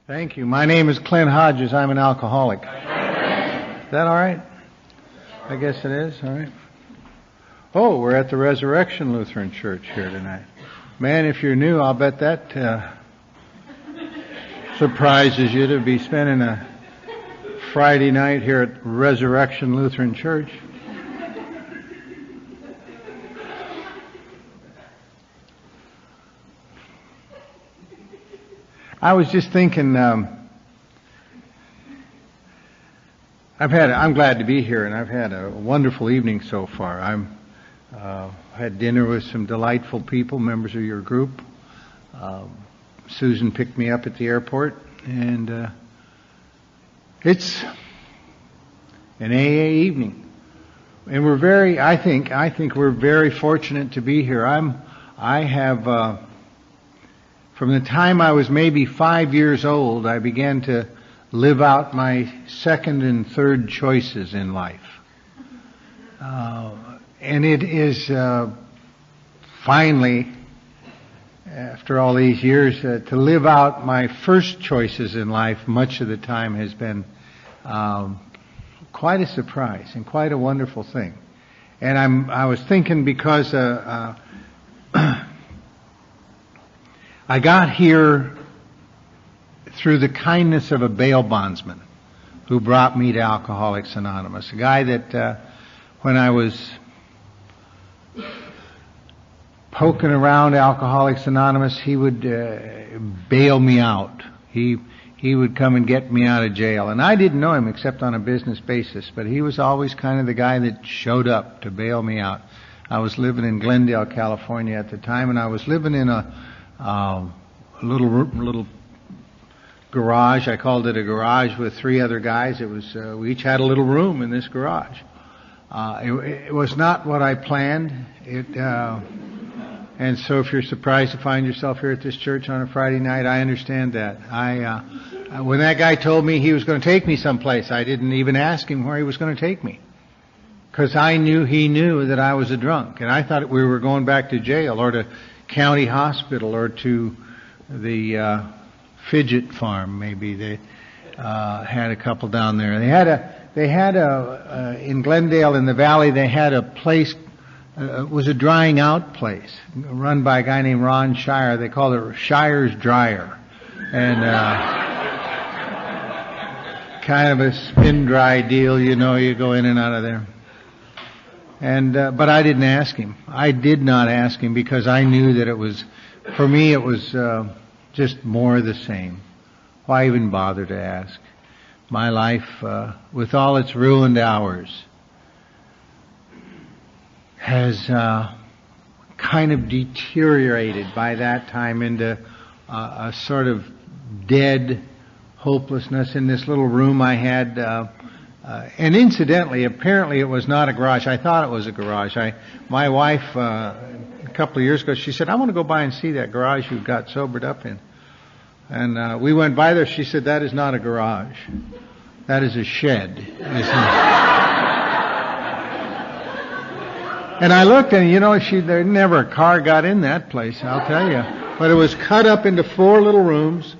Thank you. My name is Clint Hodges. I'm an alcoholic. Is that all right? I guess it is. All right. Oh, we're at the Resurrection Lutheran Church here tonight. Man, if you're new, I'll bet that surprises you to be spending a Friday night here at Resurrection Lutheran Church. I was just thinking, I'm glad to be here, and I've had a wonderful evening so far. Had dinner with some delightful people, members of your group. Susan picked me up at the airport, and it's an AA evening, and I think we're very fortunate to be here. From the time I was maybe 5 years old, I began to live out my second and third choices in life. And it is finally, after all these years, to live out my first choices in life much of the time has been quite a surprise and quite a wonderful thing. And I was thinking because I got here through the kindness of a bail bondsman who brought me to Alcoholics Anonymous. A guy that when I was poking around Alcoholics Anonymous, he would bail me out. He would come and get me out of jail. And I didn't know him except on a business basis, but he was always kind of the guy that showed up to bail me out. I was living in Glendale, California at the time, and I was living in a little garage. I called it a garage with three other guys. It was we each had a little room in this garage. It was not what I planned. And so if you're surprised to find yourself here at this church on a Friday night, I understand that. When that guy told me he was going to take me someplace, I didn't even ask him where he was going to take me, because I knew he knew that I was a drunk, and I thought we were going back to jail or to county hospital or to the fidget farm. Maybe they had a couple down there. They had in Glendale in the valley. They had a place. It was a drying out place run by a guy named Ron Shire. They called it Shire's Dryer, and kind of a spin dry deal. You know, you go in and out of there. And but I didn't ask him. I did not ask him because I knew that it was, for me, it was just more of the same. Why even bother to ask? My life, with all its ruined hours, has kind of deteriorated by that time into a sort of dead hopelessness in this little room I had. And incidentally, apparently it was not a garage. I thought it was a garage. My wife, a couple of years ago, she said, "I want to go by and see that garage you got sobered up in." And we went by there. She said, "That is not a garage. That is a shed." And I looked, and there never a car got in that place, I'll tell you. But it was cut up into 4 little rooms,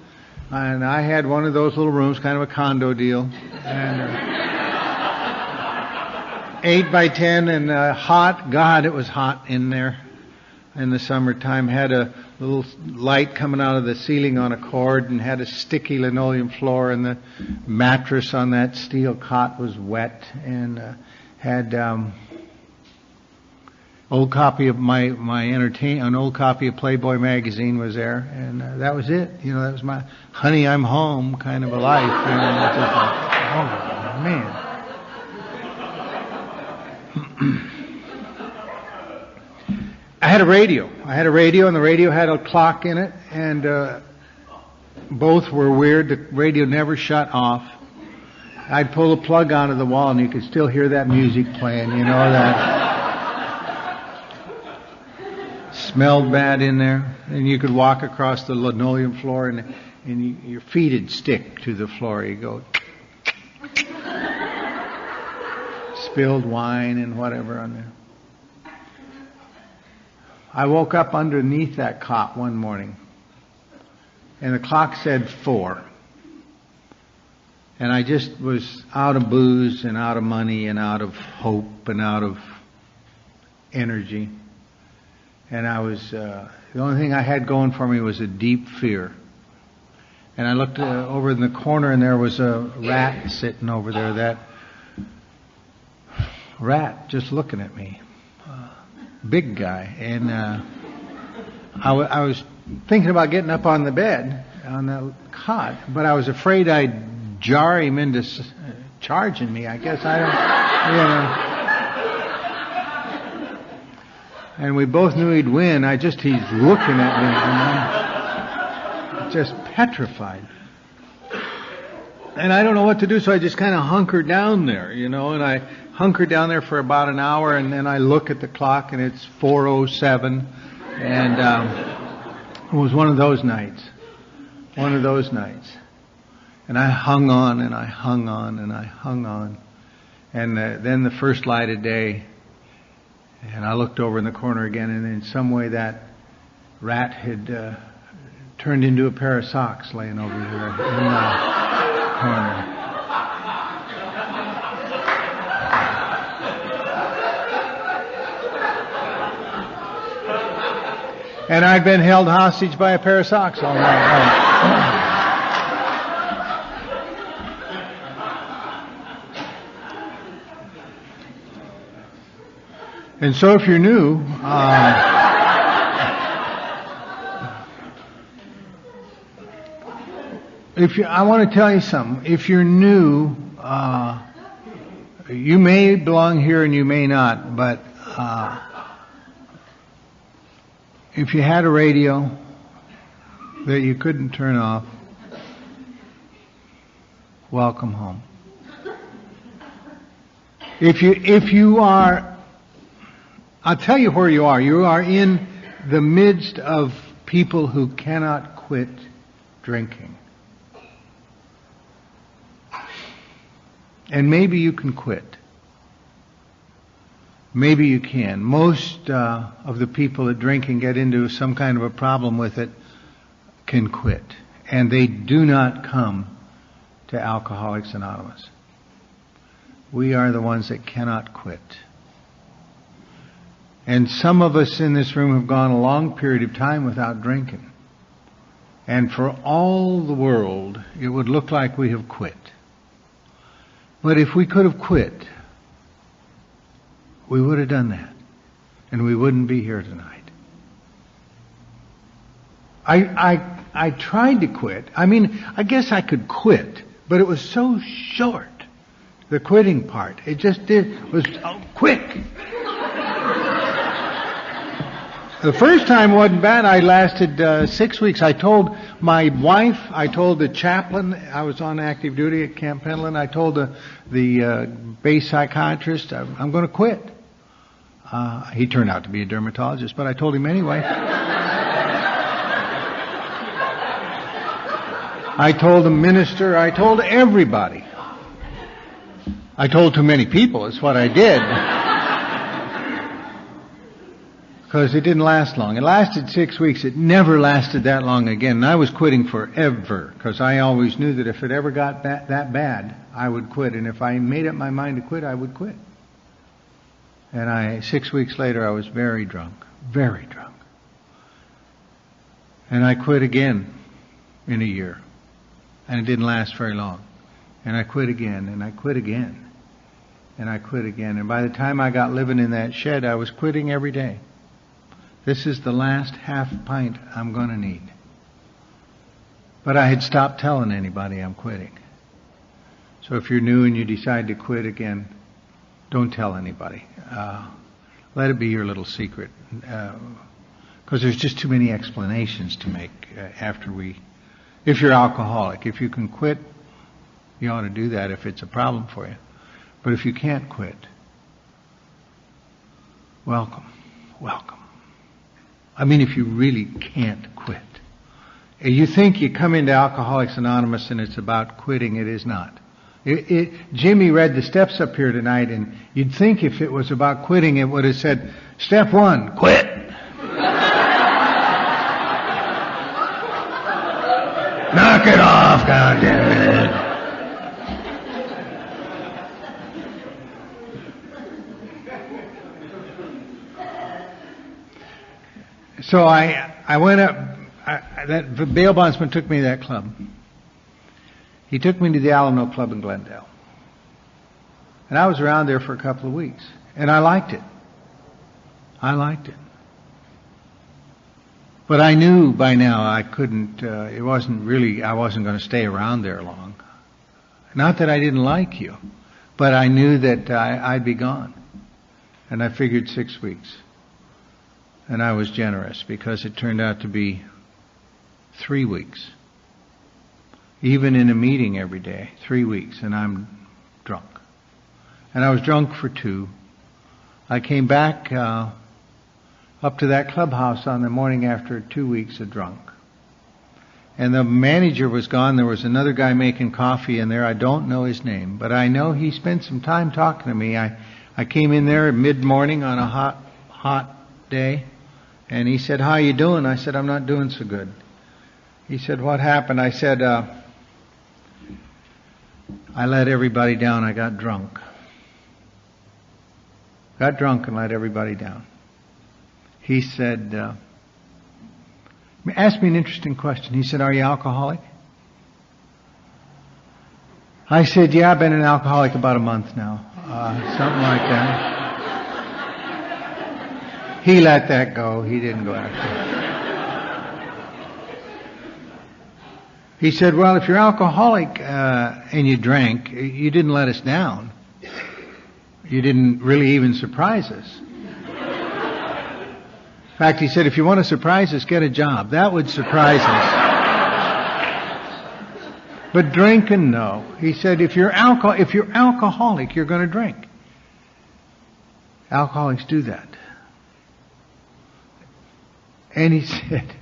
and I had one of those little rooms, kind of a condo deal. And 8 by 10 and hot. God, it was hot in there in the summertime. Had a little light coming out of the ceiling on a cord, and had a sticky linoleum floor, and the mattress on that steel cot was wet, and had old copy of an old copy of Playboy magazine was there, and that was it. That was my "honey, I'm home" kind of a life. Just like, oh man. I had a radio, and the radio had a clock in it, and both were weird. The radio never shut off. I'd pull a plug onto the wall, and you could still hear that music playing. That smelled bad in there, and you could walk across the linoleum floor, and your feet would stick to the floor. You go. Spilled wine and whatever on there. I woke up underneath that cot one morning, and the clock said 4. And I just was out of booze and out of money and out of hope and out of energy. And I was, the only thing I had going for me was a deep fear. And I looked over in the corner and there was a rat sitting over there. That rat just looking at me. Big guy. And I was thinking about getting up on the bed, on the cot, but I was afraid I'd jar him into charging me. I guess I don't, And we both knew he'd win. He's looking at me, and I'm just petrified. And I don't know what to do, so I just kind of hunkered down there, and I hunkered down there for about an hour, and then I look at the clock, and it's 4:07, and it was one of those nights. And I hung on, and I hung on, and I hung on. And then the first light of day, and I looked over in the corner again, and in some way that rat had turned into a pair of socks laying over there in the corner. And I'd been held hostage by a pair of socks all night long. And so if you're new, I want to tell you something. If you're new, you may belong here and you may not, but if you had a radio that you couldn't turn off, welcome home. If you are, I'll tell you where you are. You are in the midst of people who cannot quit drinking. And maybe you can quit. Maybe you can. Most of the people that drink and get into some kind of a problem with it can quit. And they do not come to Alcoholics Anonymous. We are the ones that cannot quit. And some of us in this room have gone a long period of time without drinking. And for all the world, it would look like we have quit. But if we could have quit, we would have done that. And we wouldn't be here tonight. I tried to quit. I mean, I guess I could quit, but it was so short. The quitting part. It was quick. The first time wasn't bad. I lasted 6 weeks. I told my wife, I told the chaplain, I was on active duty at Camp Pendleton, I told the base psychiatrist, I'm going to quit. He turned out to be a dermatologist, but I told him anyway. I told the minister, I told everybody. I told too many people, is what I did. Because it didn't last long. It lasted 6 weeks. It never lasted that long again. And I was quitting forever. Because I always knew that if it ever got that bad, I would quit. And if I made up my mind to quit, I would quit. And 6 weeks later, I was very drunk. Very drunk. And I quit again in a year. And it didn't last very long. And I quit again. And I quit again. And I quit again. And by the time I got living in that shed, I was quitting every day. This is the last half pint I'm going to need. But I had stopped telling anybody I'm quitting. So if you're new and you decide to quit again, don't tell anybody. Let it be your little secret. Because there's just too many explanations to make if you're alcoholic. If you can quit, you ought to do that if it's a problem for you. But if you can't quit, welcome. I mean, if you really can't quit. You think you come into Alcoholics Anonymous and it's about quitting. It is not. Jimmy read the steps up here tonight, and you'd think if it was about quitting, it would have said, step 1, quit. Knock it off, goddammit. So I went up. The bail bondsman took me to that club. He took me to the Alamo Club in Glendale. And I was around there for a couple of weeks. And I liked it. I liked it. But I knew by now I couldn't, I wasn't going to stay around there long. Not that I didn't like you, but I knew that I'd be gone. And I figured 6 weeks. And I was generous because it turned out to be 3 weeks. Even in a meeting every day, 3 weeks, and I'm drunk. And I was drunk for 2. I came back up to that clubhouse on the morning after 2 weeks of drunk. And the manager was gone. There was another guy making coffee in there. I don't know his name, but I know he spent some time talking to me. I came in there mid-morning on a hot day, and he said, "How you doing?" I said, "I'm not doing so good." He said, "What happened?" I said, "I let everybody down. I got drunk. Got drunk and let everybody down." He said, asked me an interesting question. He said, "Are you alcoholic?" I said, "Yeah, I've been an alcoholic about a month now." Something like that. He let that go. He didn't go after it. He said, "Well, if you're alcoholic and you drank, you didn't let us down. You didn't really even surprise us. In fact," he said, "if you want to surprise us, get a job. That would surprise us. But drinking, no." He said, if you're alcoholic, you're going to drink. Alcoholics do that. And he said,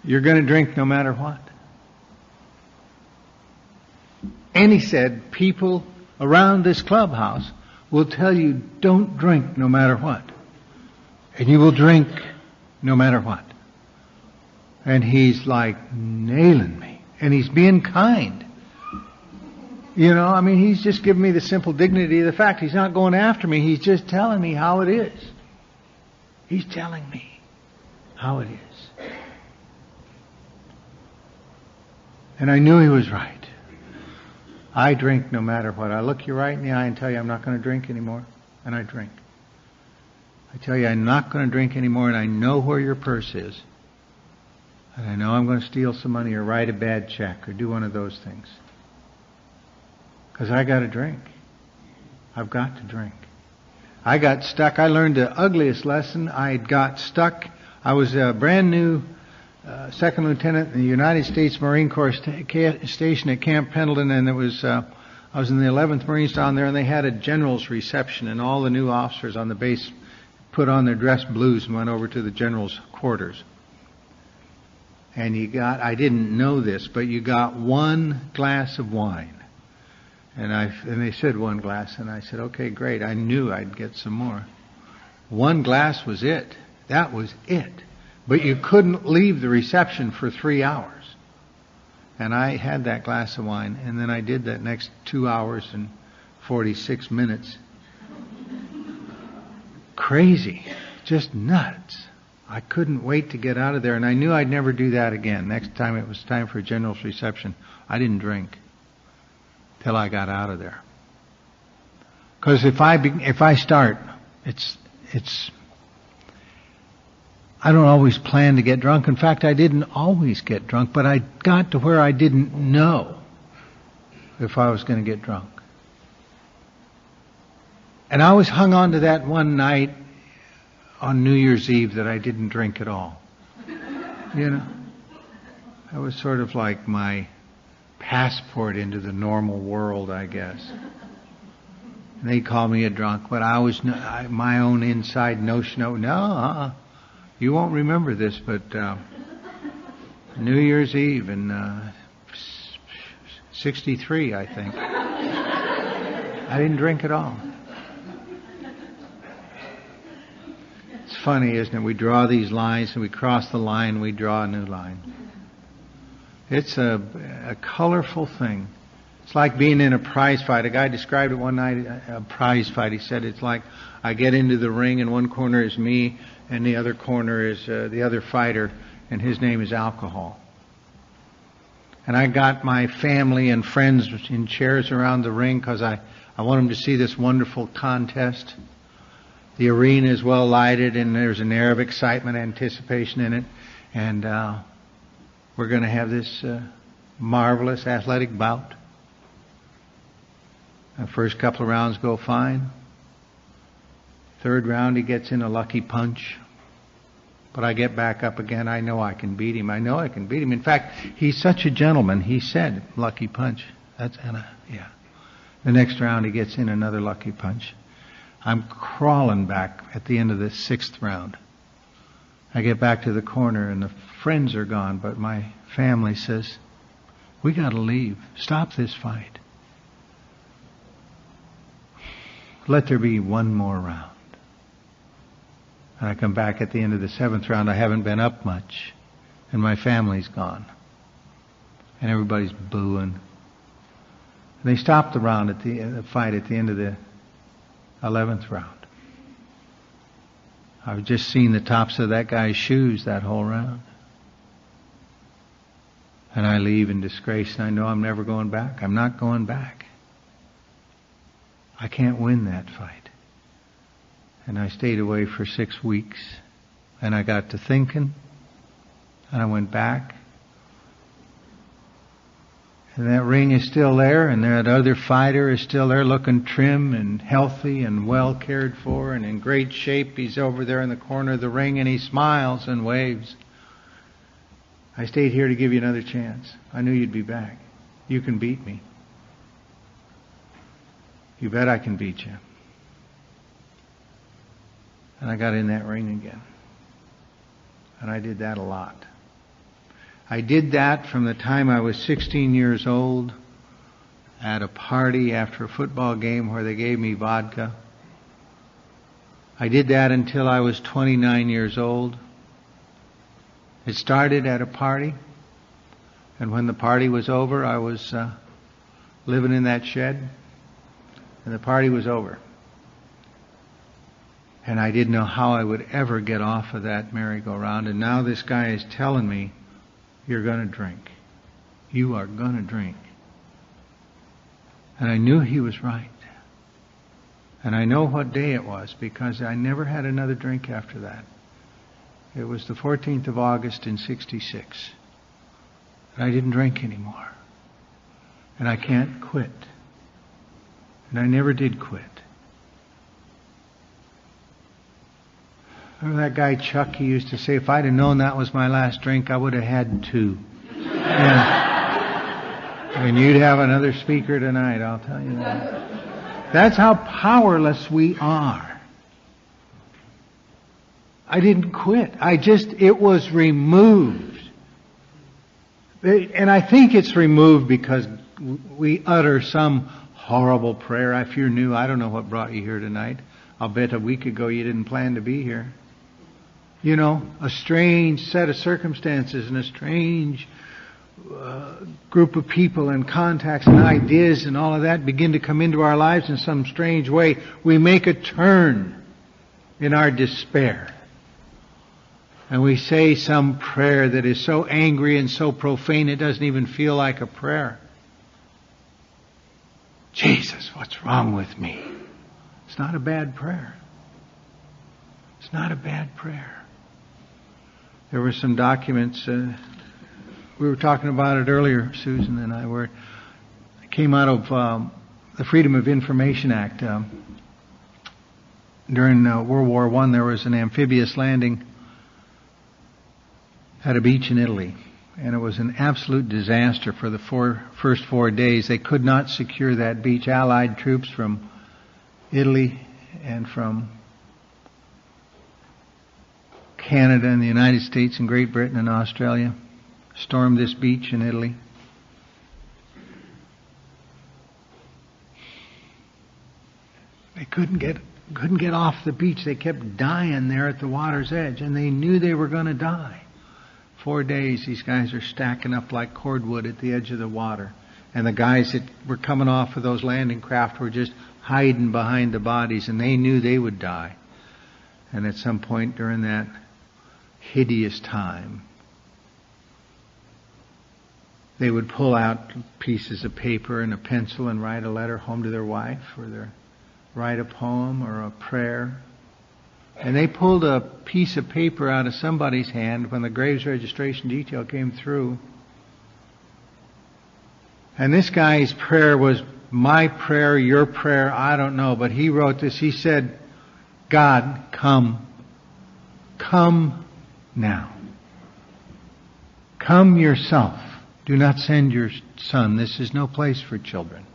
"You're going to drink no matter what." And he said, "People around this clubhouse will tell you don't drink no matter what. And you will drink no matter what." And he's like nailing me. And he's being kind. You know, I mean, he's just giving me the simple dignity of the fact. He's not going after me. He's just telling me how it is. He's telling me how it is. And I knew he was right. I drink no matter what. I look you right in the eye and tell you I'm not going to drink anymore, and I drink. I tell you I'm not going to drink anymore, and I know where your purse is. And I know I'm going to steal some money or write a bad check or do one of those things. Because I got to drink. I've got to drink. I got stuck. I learned the ugliest lesson. I got stuck. I was a brand new second lieutenant in the United States Marine Corps station at Camp Pendleton, and I was in the 11th Marines down there, and they had a general's reception, and all the new officers on the base put on their dress blues and went over to the general's quarters. And I didn't know this, but you got 1 glass of wine. And they said 1 glass, and I said, "Okay, great." I knew I'd get some more. 1 glass was it. That was it. But you couldn't leave the reception for 3 hours. And I had that glass of wine, and then I did that next 2 hours and 46 minutes. Crazy. Just nuts. I couldn't wait to get out of there, and I knew I'd never do that again. Next time it was time for a general's reception, I didn't drink till I got out of there. Because if I start, I don't always plan to get drunk. In fact, I didn't always get drunk, but I got to where I didn't know if I was going to get drunk. And I always hung on to that one night on New Year's Eve that I didn't drink at all. You know? That was sort of like my passport into the normal world, I guess. And they call me a drunk, but my own inside notion of, you won't remember this, but New Year's Eve in 63, I think. I didn't drink at all. It's funny, isn't it? We draw these lines, and we cross the line, we draw a new line. It's a colorful thing. It's like being in a prize fight. A guy described it one night, a prize fight. He said it's like I get into the ring and one corner is me and the other corner is the other fighter, and his name is alcohol. And I got my family and friends in chairs around the ring because I want them to see this wonderful contest. The arena is well lighted and there's an air of excitement, anticipation in it. And we're going to have this marvelous athletic bout. The first couple of rounds go fine. Third round he gets in a lucky punch. But I get back up again. I know I can beat him. In fact, he's such a gentleman. He said, lucky punch. Yeah. The next round he gets in another lucky punch. I'm crawling back at the end of the sixth round. I get back to the corner and the friends are gone, but my family says, we got to leave. Stop this fight. Let there be one more round. And I come back at the end of the seventh round. I haven't been up much. And my family's gone. And everybody's booing. And they stopped the round at the fight at the end of the 11th round. I've just seen the tops of that guy's shoes that whole round. And I leave in disgrace, and I know I'm never going back. I'm not going back. I can't win that fight. And I stayed away for 6 weeks. And I got to thinking. And I went back. And that ring is still there. And that other fighter is still there looking trim and healthy and well cared for and in great shape. He's over there in the corner of the ring and he smiles and waves. I stayed here to give you another chance. I knew you'd be back. You can beat me. You bet I can beat you. And I got in that ring again. And I did that a lot. I did that from the time I was 16 years old at a party after a football game where they gave me vodka. I did that until I was 29 years old. It started at a party. And when the party was over, I was living in that shed. And the party was over. And I didn't know how I would ever get off of that merry-go-round. And now this guy is telling me, you're going to drink. You are going to drink. And I knew he was right. And I know what day it was because I never had another drink after that. It was the 14th of August in '66. And I didn't drink anymore. And I can't quit. And I never did quit. Remember that guy Chuck, he used to say, if I'd have known that was my last drink, I would have had 2. And you'd have another speaker tonight, I'll tell you that. That's how powerless we are. I didn't quit. It was removed. And I think it's removed because we utter some horrible prayer. If you're new, I don't know what brought you here tonight. I'll bet a week ago you didn't plan to be here. You know, a strange set of circumstances and a strange group of people and contacts and ideas and all of that begin to come into our lives in some strange way. We make a turn in our despair. And we say some prayer that is so angry and so profane it doesn't even feel like a prayer. Jesus, what's wrong with me? It's not a bad prayer. It's not a bad prayer. There were some documents, we were talking about it earlier, Susan and I were. It came out of the Freedom of Information Act. During World War I, there was an amphibious landing at a beach in Italy. And it was an absolute disaster for the first 4 days. They could not secure that beach. Allied troops from Italy and from Canada and the United States and Great Britain and Australia stormed this beach in Italy. They couldn't get off the beach. They kept dying there at the water's edge, and they knew they were going to die. 4 days, these guys are stacking up like cordwood at the edge of the water. And the guys that were coming off of those landing craft were just hiding behind the bodies, and they knew they would die. And at some point during that hideous time, they would pull out pieces of paper and a pencil and write a letter home to their wife, or write a poem or a prayer. And they pulled a piece of paper out of somebody's hand when the graves registration detail came through. And this guy's prayer was my prayer, your prayer, I don't know, but he wrote this. He said, God, come. Come now. Come yourself. Do not send your son. This is no place for children.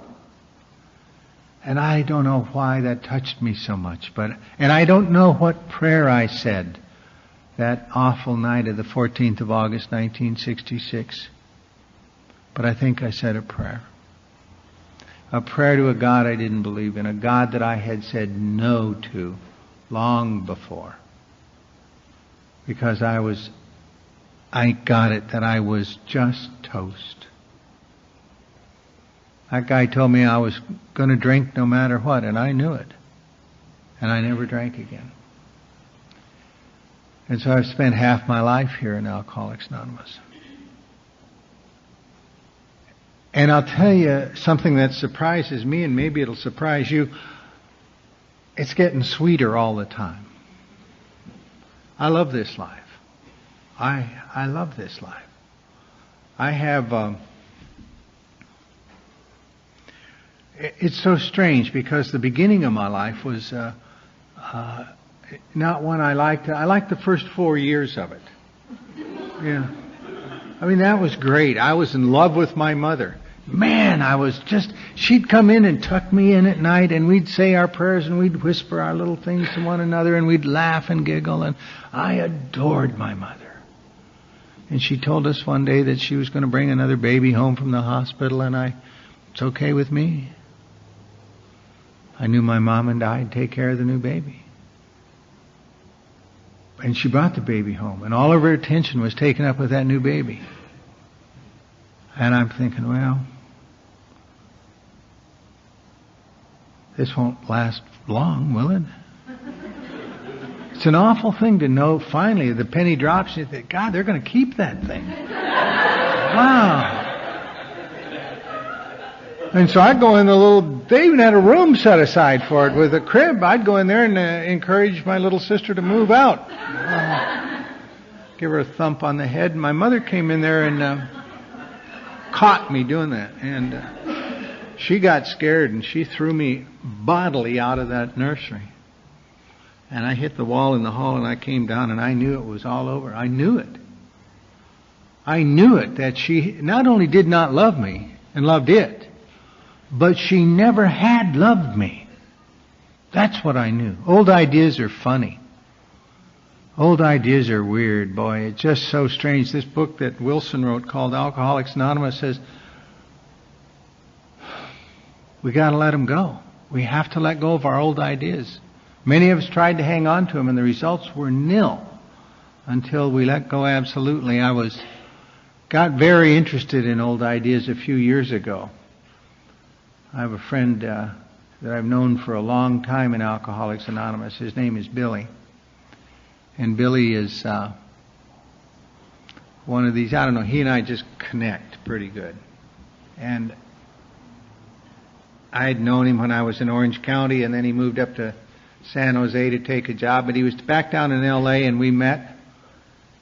And I don't know why that touched me so much, and I don't know what prayer I said that awful night of the 14th of August, 1966. But I think I said a prayer. A prayer to a God I didn't believe in, a God that I had said no to long before. Because I got it that I was just toast. That guy told me I was going to drink no matter what, and I knew it. And I never drank again. And so I've spent half my life here in Alcoholics Anonymous. And I'll tell you something that surprises me, and maybe it'll surprise you. It's getting sweeter all the time. I love this life. I love this life. I have... It's so strange because the beginning of my life was not one I liked. I liked the first 4 years of it. Yeah. I mean, that was great. I was in love with my mother. Man, she'd come in and tuck me in at night, and we'd say our prayers, and we'd whisper our little things to one another, and we'd laugh and giggle, and I adored my mother. And she told us one day that she was going to bring another baby home from the hospital, and it's okay with me. I knew my mom and I'd take care of the new baby. And she brought the baby home, and all of her attention was taken up with that new baby. And I'm thinking, well, this won't last long, will it? It's an awful thing to know finally the penny drops and you think, God, they're going to keep that thing. Wow. And so I'd go in they even had a room set aside for it with a crib. I'd go in there and encourage my little sister to move out. Give her a thump on the head. My mother came in there and caught me doing that. And she got scared and she threw me bodily out of that nursery. And I hit the wall in the hall and I came down and I knew it was all over. I knew it. I knew it that she not only did not love me and loved it, but she never had loved me. That's what I knew. Old ideas are funny. Old ideas are weird, boy. It's just so strange. This book that Wilson wrote called Alcoholics Anonymous says, we got to let them go. We have to let go of our old ideas. Many of us tried to hang on to them, and the results were nil until we let go absolutely. Got very interested in old ideas a few years ago. I have a friend that I've known for a long time in Alcoholics Anonymous. His name is Billy. And Billy is one of these, I don't know, he and I just connect pretty good. And I had known him when I was in Orange County, and then he moved up to San Jose to take a job. But he was back down in L.A., and we met.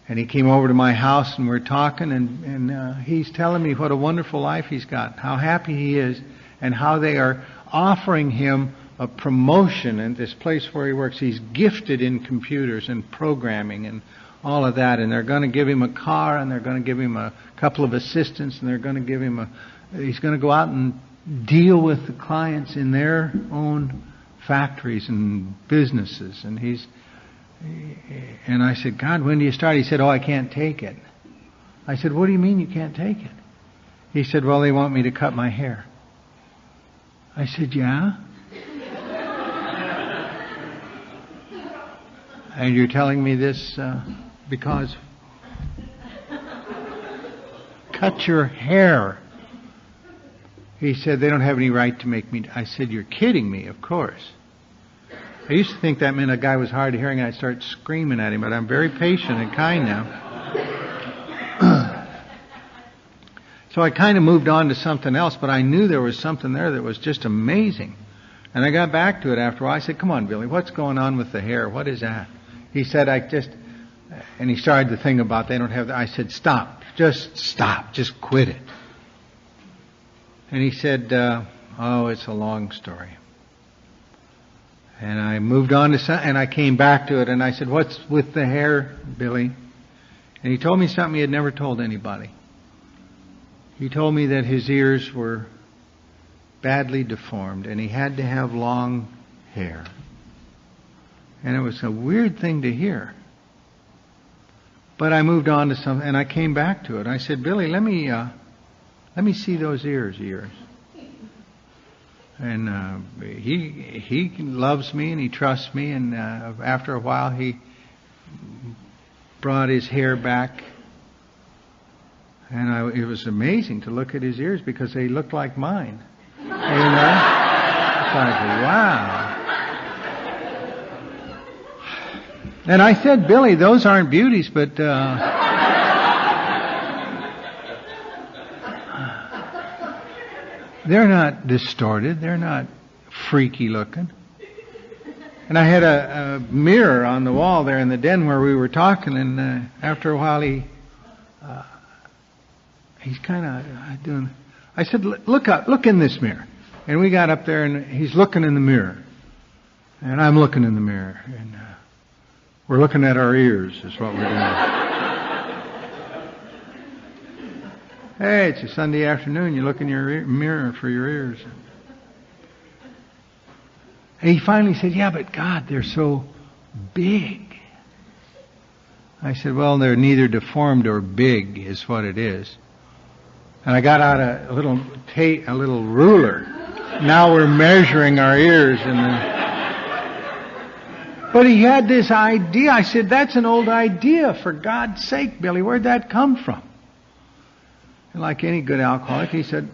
And he came over to my house, and we're talking, and he's telling me what a wonderful life he's got, how happy he is, and how they are offering him a promotion in this place where he works. He's gifted in computers and programming and all of that, and they're going to give him a car, and they're going to give him a couple of assistants, and they're going to give him he's going to go out and deal with the clients in their own factories and businesses. And I said, God, when do you start? He said, I can't take it. I said, what do you mean you can't take it? He said, well, they want me to cut my hair. I said, yeah? And you're telling me this because... Cut your hair. He said, they don't have any right to make me. I said, you're kidding me, of course. I used to think that meant a guy was hard of hearing and I'd start screaming at him, but I'm very patient and kind now. So I kind of moved on to something else, but I knew there was something there that was just amazing. And I got back to it after a while. I said, come on, Billy, what's going on with the hair? What is that? He said, and he started the thing about they don't have I said, stop, just quit it. And he said, oh, it's a long story. And I moved on to something, and I came back to it, and I said, what's with the hair, Billy? And he told me something he had never told anybody. He told me that his ears were badly deformed, and he had to have long hair. And it was a weird thing to hear. But I moved on to something, and I came back to it. I said, Billy, let me see those ears of yours. And he loves me and he trusts me. And after a while, he brought his hair back. And it was amazing to look at his ears because they looked like mine. You know? It's like, wow. And I said, Billy, those aren't beauties, but they're not distorted. They're not freaky looking. And I had a mirror on the wall there in the den where we were talking, and after a while he's kind of doing. I said, look up, look in this mirror. And we got up there, and he's looking in the mirror, and I'm looking in the mirror, and we're looking at our ears, is what we're doing. Hey, it's a Sunday afternoon. You look in your mirror for your ears. And he finally said, yeah, but God, they're so big. I said, well, they're neither deformed or big is what it is. And I got out a little ruler. Now we're measuring our ears. But he had this idea. I said, that's an old idea. For God's sake, Billy, where'd that come from? And like any good alcoholic, he said,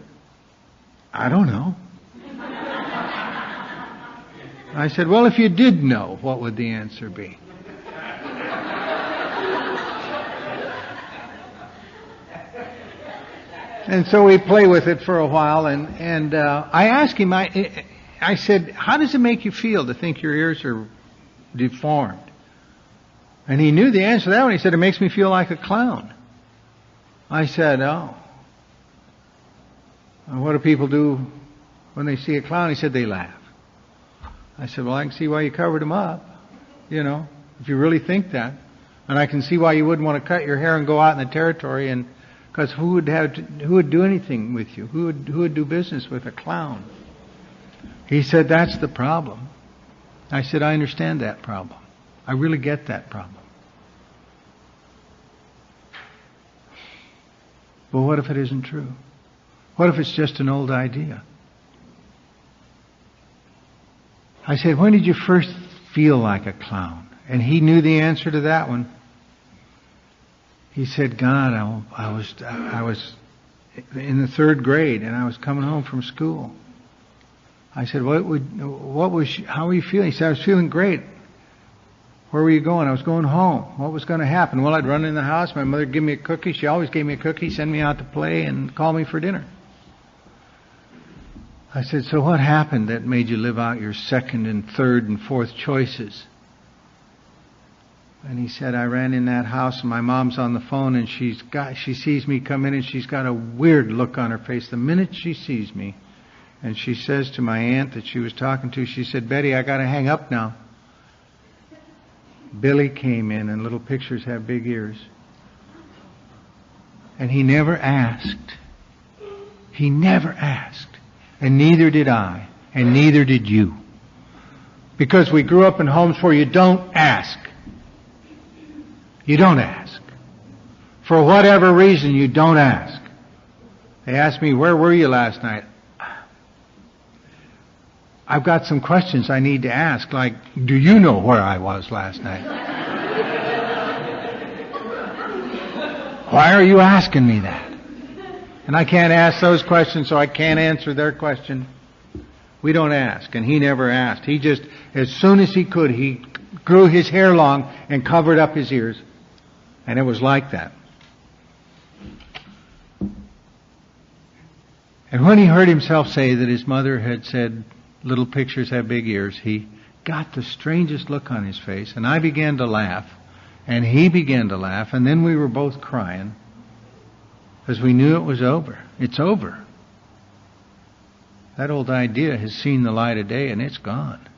I don't know. I said, well, if you did know, what would the answer be? And so we play with it for a while, and I asked him, I said, how does it make you feel to think your ears are deformed? And he knew the answer to that one. He said, it makes me feel like a clown. I said, oh. And what do people do when they see a clown? He said, they laugh. I said, well, I can see why you covered him up, you know, if you really think that. And I can see why you wouldn't want to cut your hair and go out in the territory, and because who would do anything with you? Who would do business with a clown? He said, that's the problem. I said, I understand that problem. I really get that problem. But what if it isn't true? What if it's just an old idea? I said, when did you first feel like a clown? And he knew the answer to that one. He said, God, I was in the 3rd grade and I was coming home from school. I said, how were you feeling? He said, I was feeling great. Where were you going? I was going home. What was going to happen? Well, I'd run in the house. My mother would give me a cookie. She always gave me a cookie, send me out to play, and call me for dinner. I said, so what happened that made you live out your 2nd and 3rd and 4th choices? And he said, I ran in that house and my mom's on the phone and she sees me come in and she's got a weird look on her face the minute she sees me. And she says to my aunt that she was talking to, she said, Betty, I got to hang up now. Billy came in, and little pictures have big ears. And he never asked. He never asked. And neither did I. And neither did you. Because we grew up in homes where you don't ask. You don't ask. For whatever reason, you don't ask. They asked me, where were you last night? I've got some questions I need to ask, like, do you know where I was last night? Why are you asking me that? And I can't ask those questions, so I can't answer their question. We don't ask, and he never asked. He just, as soon as he could, he grew his hair long and covered up his ears. And it was like that. And when he heard himself say that his mother had said, little pictures have big ears, he got the strangest look on his face. And I began to laugh, and he began to laugh, and then we were both crying because we knew it was over. It's over. That old idea has seen the light of day, and it's gone.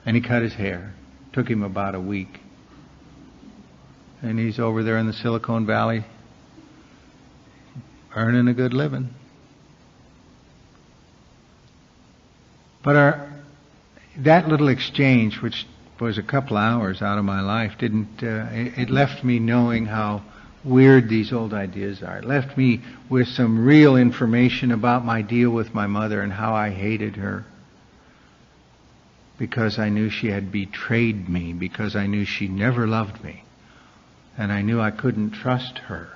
And he cut his hair. Took him about a week. And he's over there in the Silicon Valley earning a good living. But that little exchange, which was a couple hours out of my life, it left me knowing how weird these old ideas are. It left me with some real information about my deal with my mother and how I hated her. Because I knew she had betrayed me, because I knew she never loved me, and I knew I couldn't trust her.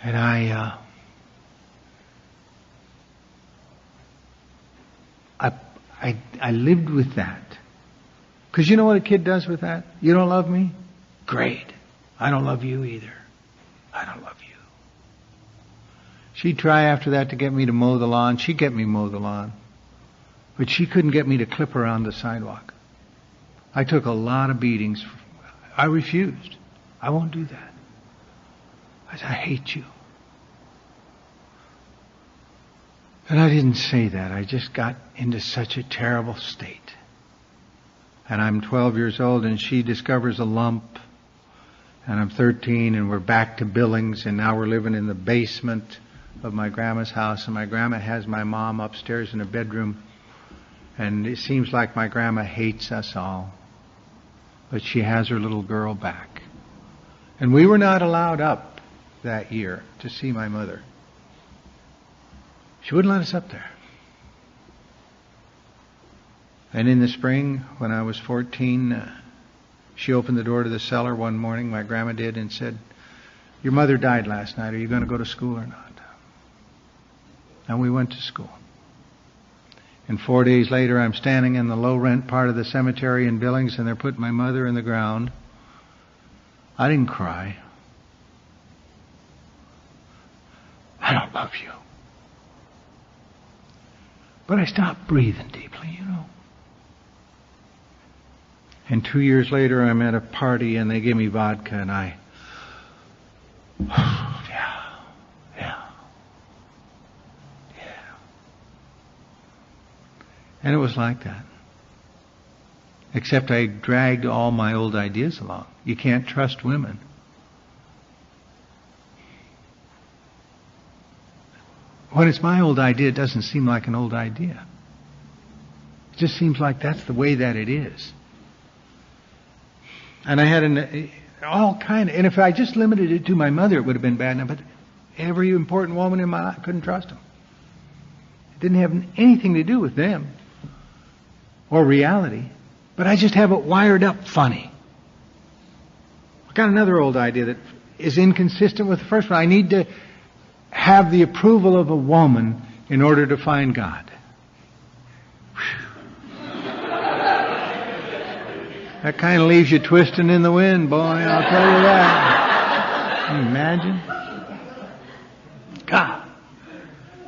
And I lived with that. Because you know what a kid does with that? You don't love me? Great. I don't love you either. I don't love you. She'd try after that to get me to mow the lawn. She'd get me to mow the lawn. But she couldn't get me to clip around the sidewalk. I took a lot of beatings. I refused. I won't do that. I said, I hate you. And I didn't say that. I just got into such a terrible state. And I'm 12 years old, and she discovers a lump. And I'm 13, and we're back to Billings, and now we're living in the basement of my grandma's house. And my grandma has my mom upstairs in a bedroom. And it seems like my grandma hates us all. But she has her little girl back. And we were not allowed up that year to see my mother. She wouldn't let us up there. And in the spring, when I was 14, she opened the door to the cellar one morning, my grandma did, and said, your mother died last night. Are you going to go to school or not? And we went to school. And 4 days later, I'm standing in the low-rent part of the cemetery in Billings, and they're putting my mother in the ground. I didn't cry. I don't love you. But I stopped breathing deeply, you know. And 2 years later, I'm at a party, and they give me vodka, and And it was like that. Except I dragged all my old ideas along. You can't trust women. When it's my old idea, it doesn't seem like an old idea. It just seems like that's the way that it is. And I had and if I just limited it to my mother, it would have been bad enough, but every important woman in my life, I couldn't trust them. It didn't have anything to do with them or reality, but I just have it wired up funny. I've got another old idea that is inconsistent with the first one. I need to have the approval of a woman in order to find God. That kind of leaves you twisting in the wind, boy, I'll tell you that. Can you imagine? God.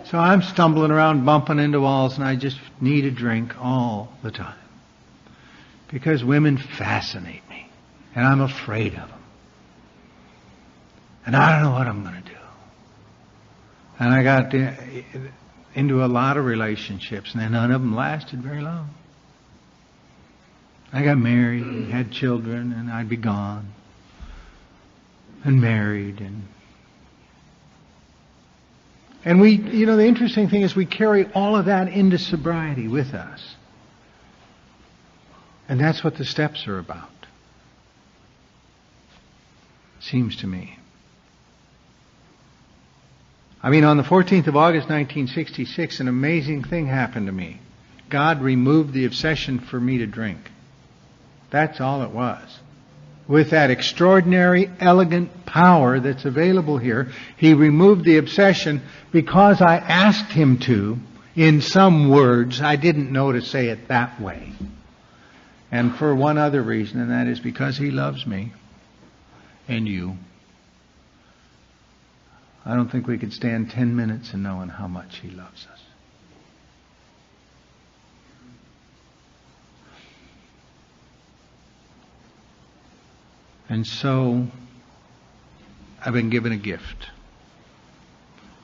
So I'm stumbling around, bumping into walls, and I just need a drink all the time. Because women fascinate me, and I'm afraid of them. And I don't know what I'm going to do. And I got into a lot of relationships, and none of them lasted very long. I got married and had children, and I'd be gone. And married, and we, the interesting thing is we carry all of that into sobriety with us. And that's what the steps are about. Seems to me. On the 14th of August, 1966, an amazing thing happened to me. God removed the obsession for me to drink. That's all it was. with that extraordinary, elegant power that's available here. He removed the obsession because I asked him to, in some words. I didn't know to say it that way. And for one other reason, and that is because he loves me and you. I don't think we could stand 10 minutes in knowing how much he loves us. And so, I've been given a gift.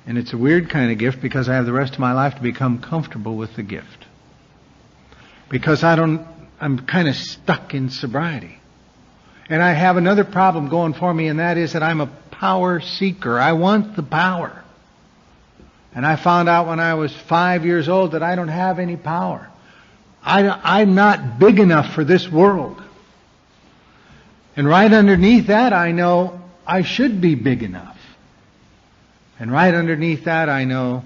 And it's a weird kind of gift because I have the rest of my life to become comfortable with the gift. Because I'm kind of stuck in sobriety. And I have another problem going for me, and that is that I'm a power seeker. I want the power. And I found out when I was 5 years old that I don't have any power. I'm not big enough for this world. And right underneath that, I know I should be big enough. And right underneath that, I know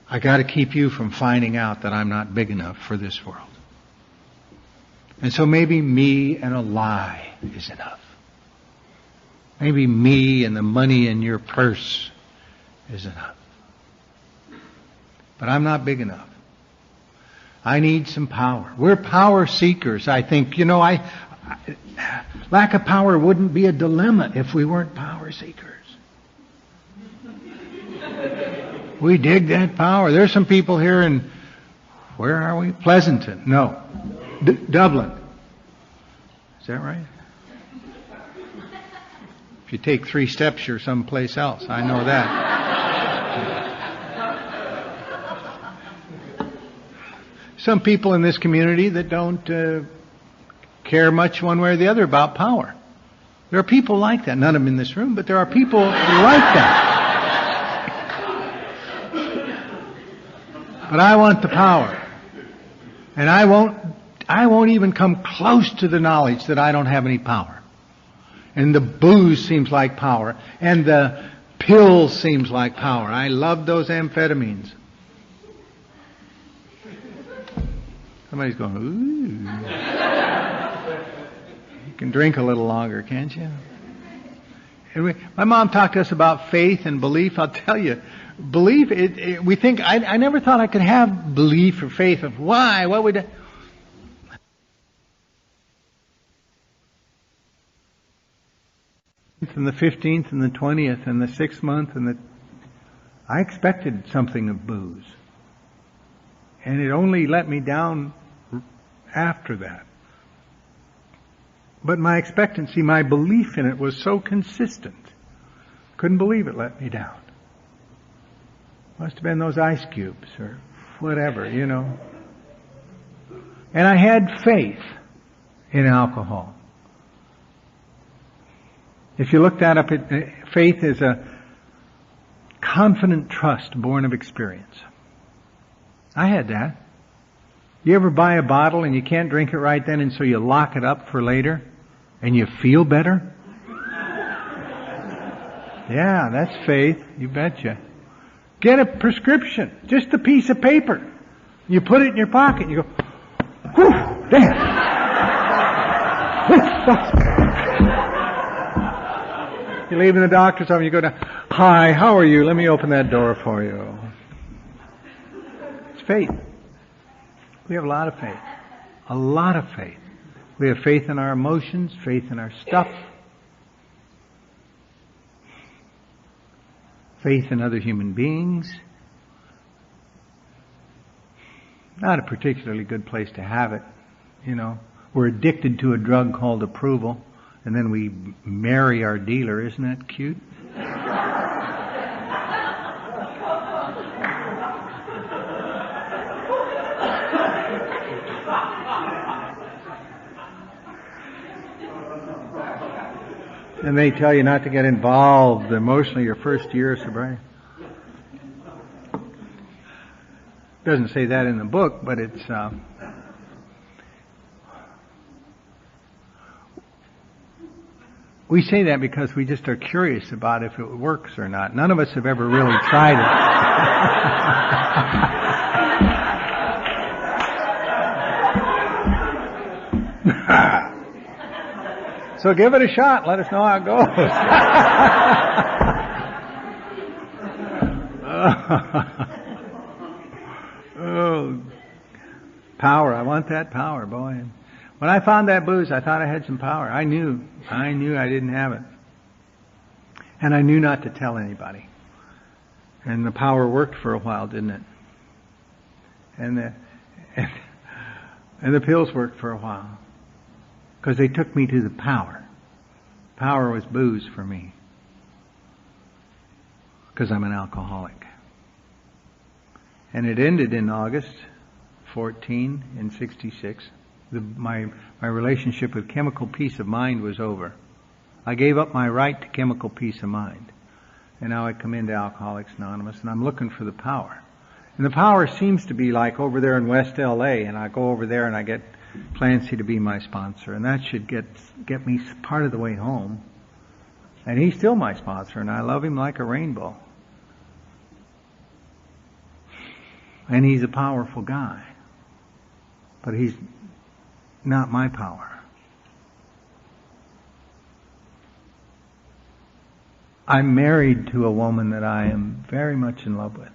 I got to keep you from finding out that I'm not big enough for this world. And so maybe me and a lie is enough. Maybe me and the money in your purse is enough. But I'm not big enough. I need some power. We're power seekers, I think. You know, lack of power wouldn't be a dilemma if we weren't power seekers. We dig that power. There's some people here in, where are we? Pleasanton. No. Dublin. Is that right? If you take 3 steps, you're someplace else. I know that. Some people in this community that don't care much one way or the other about power. There are people like that. None of them in this room, but there are people like that. But I want the power. And I won't even come close to the knowledge that I don't have any power. And the booze seems like power. And the pills seems like power. I love those amphetamines. Somebody's going, ooh. You can drink a little longer, can't you? Anyway, my mom talked to us about faith and belief. I'll tell you, belief, we think, I never thought I could have belief or faith of why, what would I... And the 15th and the 20th and the 6th month I expected something of booze. And it only let me down after that. But my expectancy, my belief in it was so consistent. Couldn't believe it let me down. Must have been those ice cubes or whatever, you know. And I had faith in alcohol. If you look that up, faith is a confident trust born of experience. I had that. You ever buy a bottle and you can't drink it right then, and so you lock it up for later and you feel better? Yeah, that's faith. You betcha. Get a prescription, just a piece of paper. You put it in your pocket and you go, whew, damn. You leave in the doctor's office, you go down, hi, how are you? Let me open that door for you. It's faith. We have a lot of faith. A lot of faith. We have faith in our emotions, faith in our stuff, faith in other human beings. Not a particularly good place to have it, you know. We're addicted to a drug called approval, and then we marry our dealer. Isn't that cute? And they tell you not to get involved emotionally your first year of sobriety. Doesn't say that in the book, but it's we say that because we just are curious about if it works or not. None of us have ever really tried it. So give it a shot. Let us know how it goes. Oh, power. I want that power, boy. When I found that booze, I thought I had some power. I knew I didn't have it. And I knew not to tell anybody. And the power worked for a while, didn't it? And the pills worked for a while. Because they took me to the power. Power was booze for me. Because I'm an alcoholic. And it ended in August 14 in 66. My relationship with chemical peace of mind was over. I gave up my right to chemical peace of mind. And now I come into Alcoholics Anonymous and I'm looking for the power. And the power seems to be like over there in West LA, and I go over there and I get Clancy to be my sponsor, and that should get me part of the way home. And he's still my sponsor, and I love him like a rainbow. And he's a powerful guy. But he's not my power. I'm married to a woman that I am very much in love with.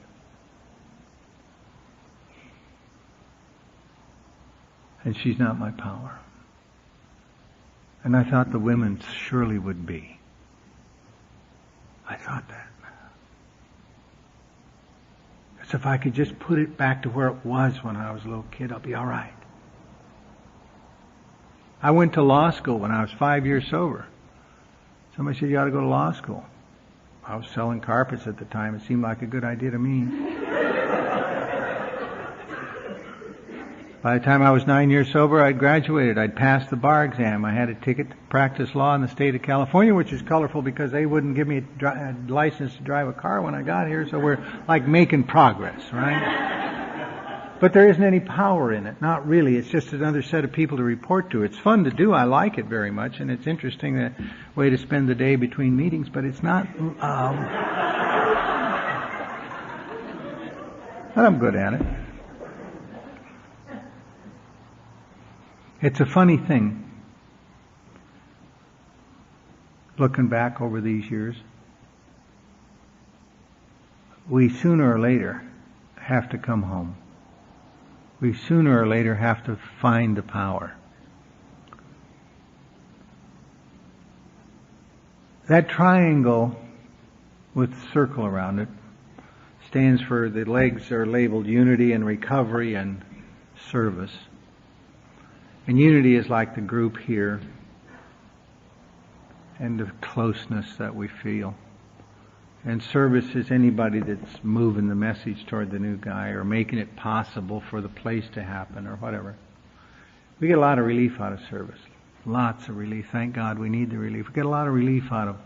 And she's not my power. And I thought the women surely would be. I thought that. As if I could just put it back to where it was when I was a little kid, I'll be all right. I went to law school when I was 5 years sober. Somebody said, you ought to go to law school. I was selling carpets at the time. It seemed like a good idea to me. By the time I was 9 years sober, I'd graduated. I'd passed the bar exam. I had a ticket to practice law in the state of California, which is colorful because they wouldn't give me a license to drive a car when I got here, so we're like making progress, right? But there isn't any power in it. Not really. It's just another set of people to report to. It's fun to do. I like it very much, and it's interesting the way to spend the day between meetings, but it's not... but I'm good at it. It's a funny thing, looking back over these years. We sooner or later have to come home. We sooner or later have to find the power. That triangle with the circle around it stands for, the legs are labeled unity and recovery and service. And unity is like the group here and the closeness that we feel. And service is anybody that's moving the message toward the new guy or making it possible for the place to happen or whatever. We get a lot of relief out of service. Lots of relief. Thank God we need the relief. We get a lot of relief out of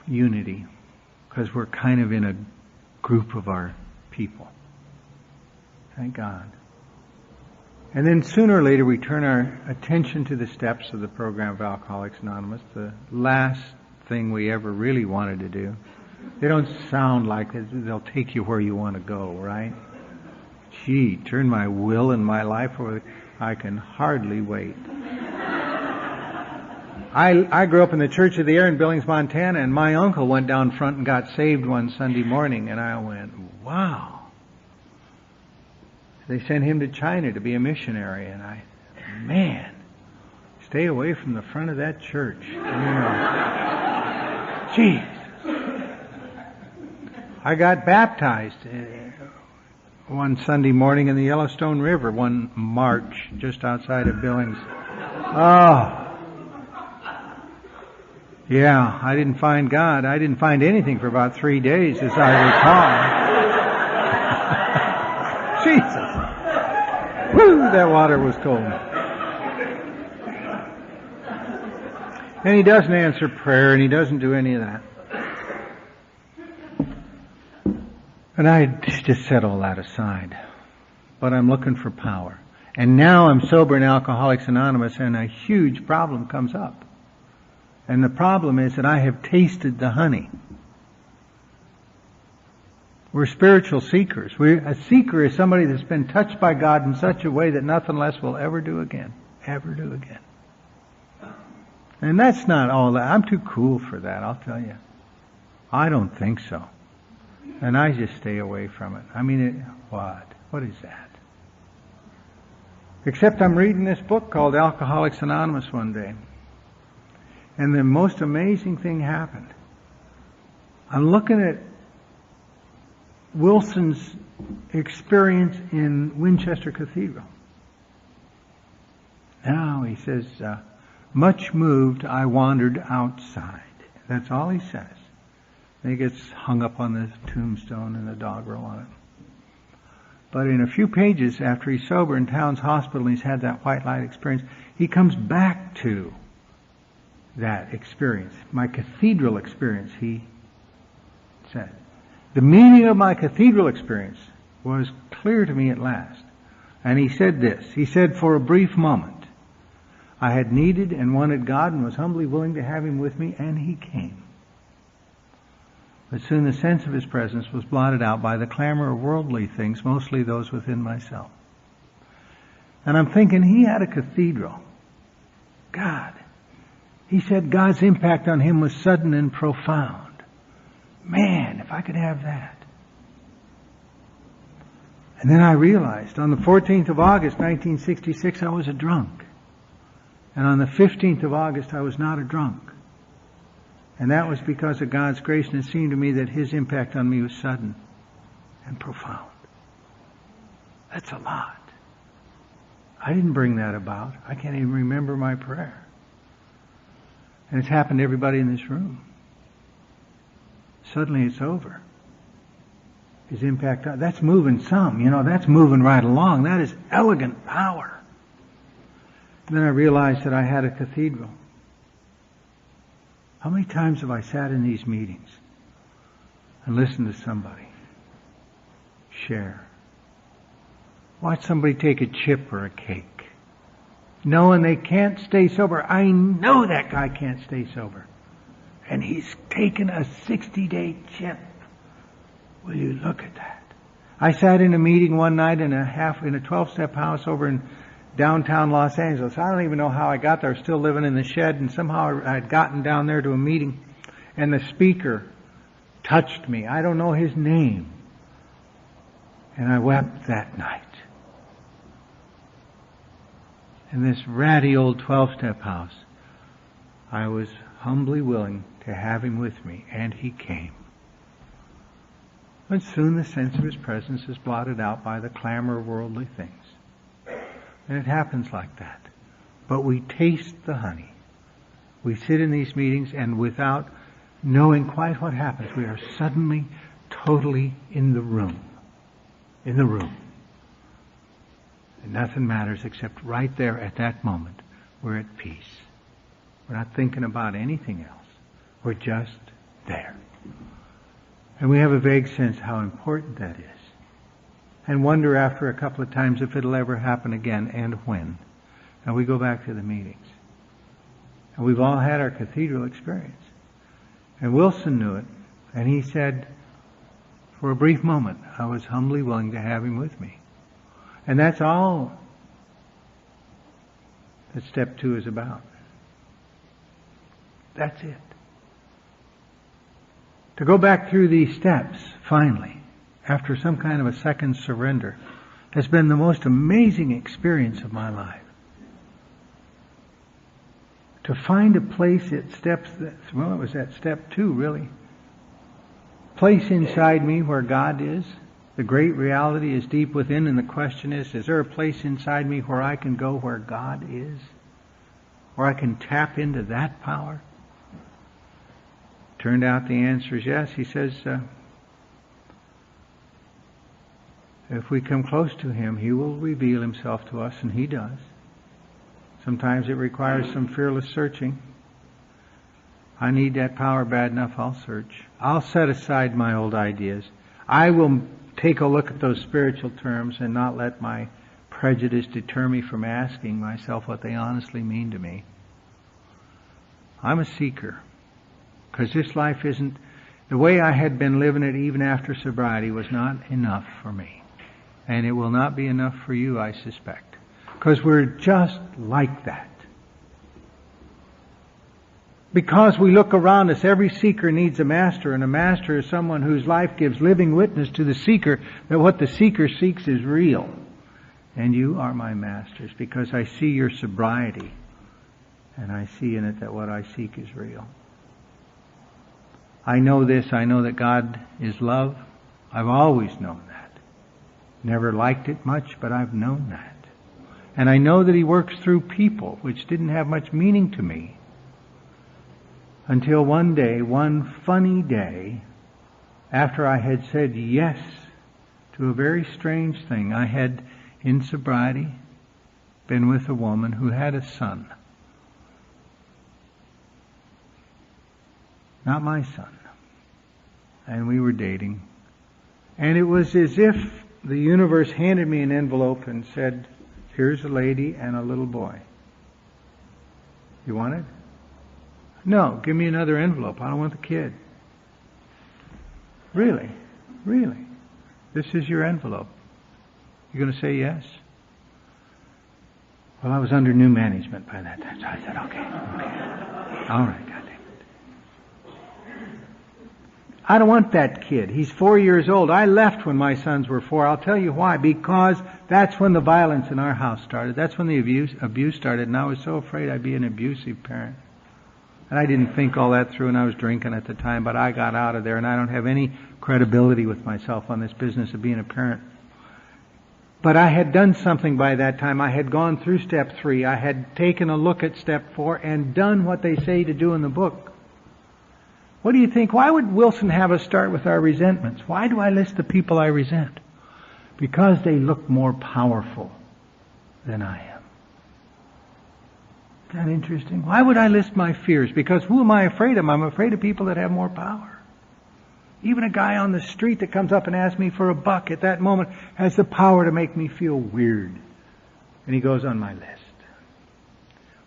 unity because we're kind of in a group of our people. Thank God. And then sooner or later we turn our attention to the steps of the program of Alcoholics Anonymous, the last thing we ever really wanted to do. They don't sound like they'll take you where you want to go, right? Gee, turn my will and my life over. I can hardly wait. I grew up in the Church of the Air in Billings, Montana, and my uncle went down front and got saved one Sunday morning, and I went, wow. They sent him to China to be a missionary, and man, stay away from the front of that church. You know. Jeez. I got baptized one Sunday morning in the Yellowstone River, one March, just outside of Billings. Oh. Yeah, I didn't find God. I didn't find anything for about 3 days, as I recall. Jesus. Woo, that water was cold. And he doesn't answer prayer, and he doesn't do any of that. And I just set all that aside. But I'm looking for power. And now I'm sober in Alcoholics Anonymous, and a huge problem comes up. And the problem is that I have tasted the honey. We're spiritual seekers. A seeker is somebody that's been touched by God in such a way that nothing less will ever do again. Ever do again. And that's not all that. I'm too cool for that, I'll tell you. I don't think so. And I just stay away from it. I mean, what? What is that? Except I'm reading this book called Alcoholics Anonymous one day. And the most amazing thing happened. I'm looking at Wilson's experience in Winchester Cathedral. Now he says, much moved, I wandered outside. That's all he says. And he gets hung up on the tombstone and the doggerel on it. But in a few pages after he's sober in Towns Hospital and he's had that white light experience, he comes back to that experience. My cathedral experience, he said. The meaning of my cathedral experience was clear to me at last. And he said this. He said, for a brief moment, I had needed and wanted God and was humbly willing to have Him with me, and He came. But soon the sense of His presence was blotted out by the clamor of worldly things, mostly those within myself. And I'm thinking, he had a cathedral. God. He said God's impact on him was sudden and profound. Man, if I could have that. And then I realized on the 14th of August, 1966, I was a drunk. And on the 15th of August, I was not a drunk. And that was because of God's grace, and it seemed to me that His impact on me was sudden and profound. That's a lot. I didn't bring that about. I can't even remember my prayer. And it's happened to everybody in this room. Suddenly it's over. His impact, that's moving some, that's moving right along. That is elegant power. And then I realized that I had a cathedral. How many times have I sat in these meetings and listened to somebody share? Watch somebody take a chip or a cake, knowing they can't stay sober. I know that guy can't stay sober. And he's taken a 60-day chip. Will you look at that? I sat in a meeting one night in a 12-step house over in downtown Los Angeles. I don't even know how I got there. I was still living in the shed, and somehow I had gotten down there to a meeting, and the speaker touched me. I don't know his name. And I wept that night. In this ratty old 12-step house, I was humbly willing to have him with me, and he came. But soon the sense of his presence is blotted out by the clamor of worldly things. And it happens like that. But we taste the honey. We sit in these meetings, and without knowing quite what happens, we are suddenly, totally in the room. In the room. And nothing matters except right there at that moment, we're at peace. We're not thinking about anything else. We're just there. And we have a vague sense how important that is. And wonder after a couple of times if it'll ever happen again and when. And we go back to the meetings. And we've all had our cathedral experience. And Wilson knew it. And he said, for a brief moment, I was humbly willing to have him with me. And that's all that step 2 is about. That's it. To go back through these steps, finally, after some kind of a second surrender, has been the most amazing experience of my life. To find a place at it was at step 2, really. Place inside me where God is. The great reality is deep within, and the question is there a place inside me where I can go where God is? Where I can tap into that power? Turned out the answer is yes. He says, if we come close to Him, He will reveal Himself to us, and He does. Sometimes it requires some fearless searching. I need that power bad enough, I'll search. I'll set aside my old ideas. I will take a look at those spiritual terms and not let my prejudice deter me from asking myself what they honestly mean to me. I'm a seeker. Because this life isn't, the way I had been living it even after sobriety was not enough for me. And it will not be enough for you, I suspect. Because we're just like that. Because we look around us, every seeker needs a master, and a master is someone whose life gives living witness to the seeker that what the seeker seeks is real. And you are my masters, because I see your sobriety, and I see in it that what I seek is real. I know this, I know that God is love. I've always known that. Never liked it much, but I've known that. And I know that He works through people, which didn't have much meaning to me. Until one day, one funny day, after I had said yes to a very strange thing. I had, in sobriety, been with a woman who had a son. Not my son. And we were dating. And it was as if the universe handed me an envelope and said, here's a lady and a little boy. You want it? No, give me another envelope. I don't want the kid. Really? Really? This is your envelope. You going to say yes? Well, I was under new management by that time, so I said, okay. All right, goddamn it. I don't want that kid. He's 4 years old. I left when my sons were 4. I'll tell you why. Because that's when the violence in our house started. That's when the abuse started, and I was so afraid I'd be an abusive parent. And I didn't think all that through, and I was drinking at the time, but I got out of there, and I don't have any credibility with myself on this business of being a parent. But I had done something by that time. I had gone through step 3. I had taken a look at step 4 and done what they say to do in the book. What do you think? Why would Wilson have us start with our resentments? Why do I list the people I resent? Because they look more powerful than I am. Isn't that interesting? Why would I list my fears? Because who am I afraid of? I'm afraid of people that have more power. Even a guy on the street that comes up and asks me for $1 at that moment has the power to make me feel weird. And he goes on my list.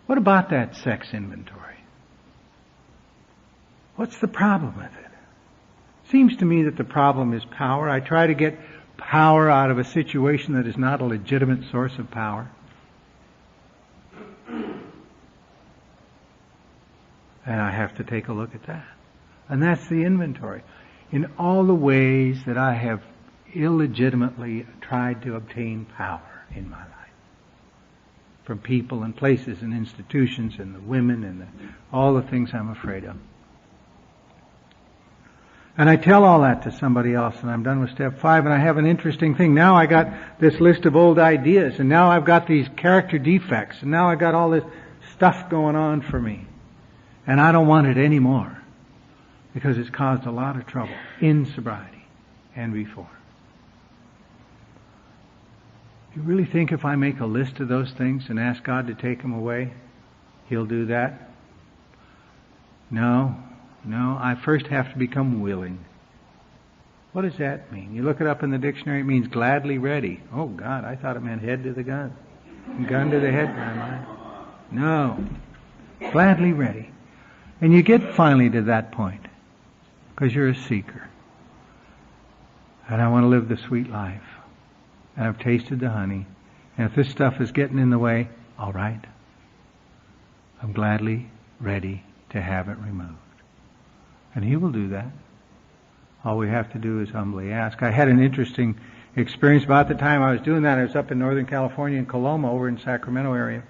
What about that sex inventory? What's the problem with it? Seems to me that the problem is power. I try to get power out of a situation that is not a legitimate source of power. And I have to take a look at that. And that's the inventory. In all the ways that I have illegitimately tried to obtain power in my life. From people and places and institutions and the women and all the things I'm afraid of. And I tell all that to somebody else, and I'm done with step 5, and I have an interesting thing. Now I got this list of old ideas, and now I've got these character defects, and now I got all this stuff going on for me. And I don't want it anymore, because it's caused a lot of trouble in sobriety and before. You really think if I make a list of those things and ask God to take them away, He'll do that? No, I first have to become willing. What does that mean? You look it up in the dictionary, it means gladly ready. Oh God, I thought it meant head to the gun. Gun to the head, my mind. No, gladly ready. And you get finally to that point, because you're a seeker. And I want to live the sweet life. And I've tasted the honey. And if this stuff is getting in the way, all right. I'm gladly ready to have it removed. And He will do that. All we have to do is humbly ask. I had an interesting experience about the time I was doing that. I was up in Northern California in Coloma, over in Sacramento area.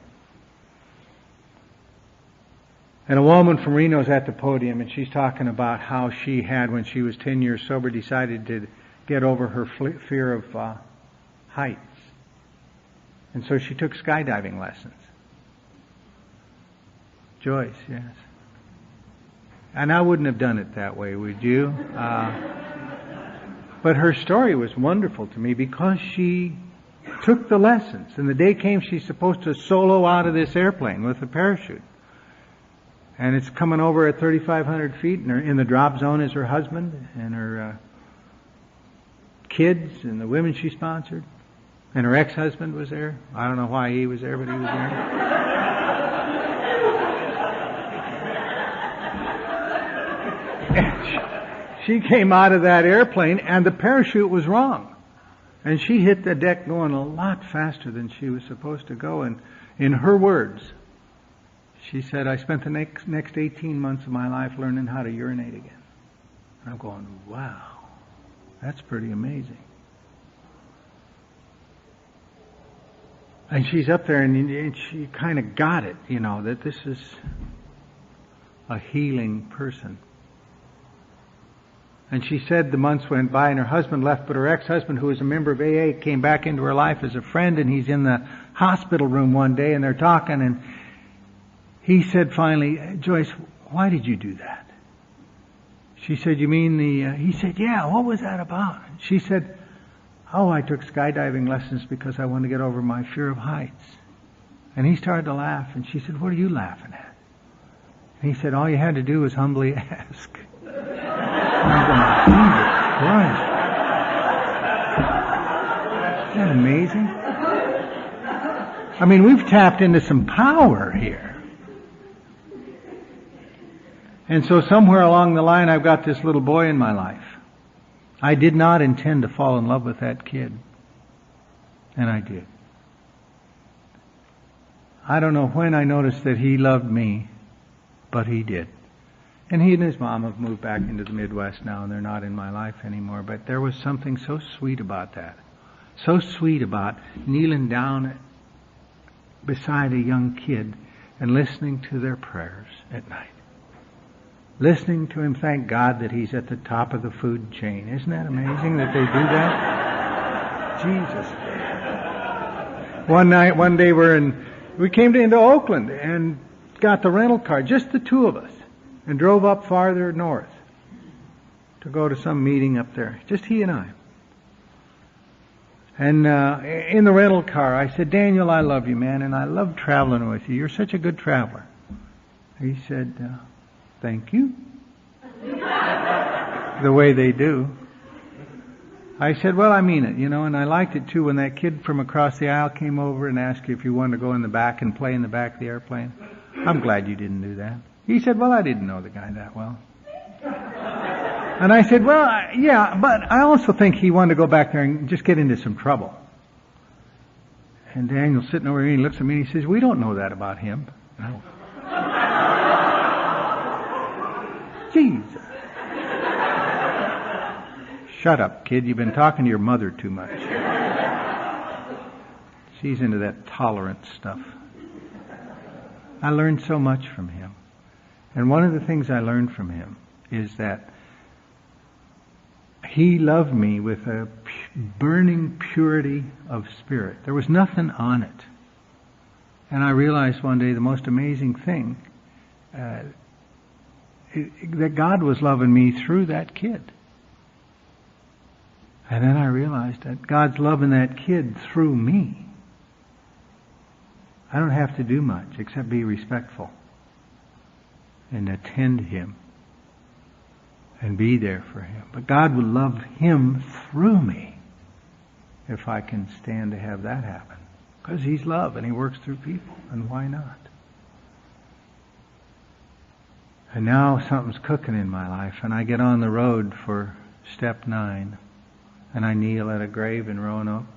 And a woman from Reno is at the podium, and she's talking about how she had, when she was 10 years sober, decided to get over her fear of heights. And so she took skydiving lessons. Joyce, yes. And I wouldn't have done it that way, would you? But her story was wonderful to me because she took the lessons. And the day came she's supposed to solo out of this airplane with a parachute. And it's coming over at 3,500 feet, and in the drop zone is her husband and her kids and the women she sponsored. And her ex-husband was there. I don't know why he was there, but he was there. And she came out of that airplane, and the parachute was wrong. And she hit the deck going a lot faster than she was supposed to go. And in her words, She said, I spent the next 18 months of my life learning how to urinate again. I'm going, wow, that's pretty amazing. And she's up there and she kind of got it, that this is a healing person. And she said the months went by and her husband left, but her ex-husband, who was a member of AA, came back into her life as a friend, and he's in the hospital room one day and they're talking, and he said finally, Joyce, why did you do that? She said, you mean he said, yeah, what was that about? She said, I took skydiving lessons because I wanted to get over my fear of heights. And he started to laugh, and she said, what are you laughing at? And he said, all you had to do was humbly ask. And I'm going, Jesus Christ. Isn't that amazing? I mean, we've tapped into some power here. And so somewhere along the line, I've got this little boy in my life. I did not intend to fall in love with that kid. And I did. I don't know when I noticed that he loved me, but he did. And he and his mom have moved back into the Midwest now, and they're not in my life anymore. But there was something so sweet about that. So sweet about kneeling down beside a young kid and listening to their prayers at night. Listening to him thank God that he's at the top of the food chain. Isn't that amazing that they do that? Jesus. One day we came into Oakland and got the rental car, just the two of us, and drove up farther north to go to some meeting up there. Just he and I. And in the rental car, I said, Daniel, I love you, man, and I love traveling with you. You're such a good traveler. He said, thank you. The way they do. I said, well, I mean it, and I liked it too when that kid from across the aisle came over and asked you if you wanted to go in the back and play in the back of the airplane. I'm glad you didn't do that. He said, well, I didn't know the guy that well. And I said, well, yeah, but I also think he wanted to go back there and just get into some trouble. And Daniel's sitting over here and he looks at me and he says, we don't know that about him. No. Jesus. Shut up, kid. You've been talking to your mother too much. She's into that tolerance stuff. I learned so much from him. And one of the things I learned from him is that he loved me with a burning purity of spirit. There was nothing on it. And I realized one day the most amazing thing, that God was loving me through that kid. And then I realized that God's loving that kid through me. I don't have to do much except be respectful and attend him and be there for him. But God will love him through me if I can stand to have that happen. Because he's love and he works through people. And why not? And now something's cooking in my life, and I get on the road for step 9, and I kneel at a grave in Roanoke,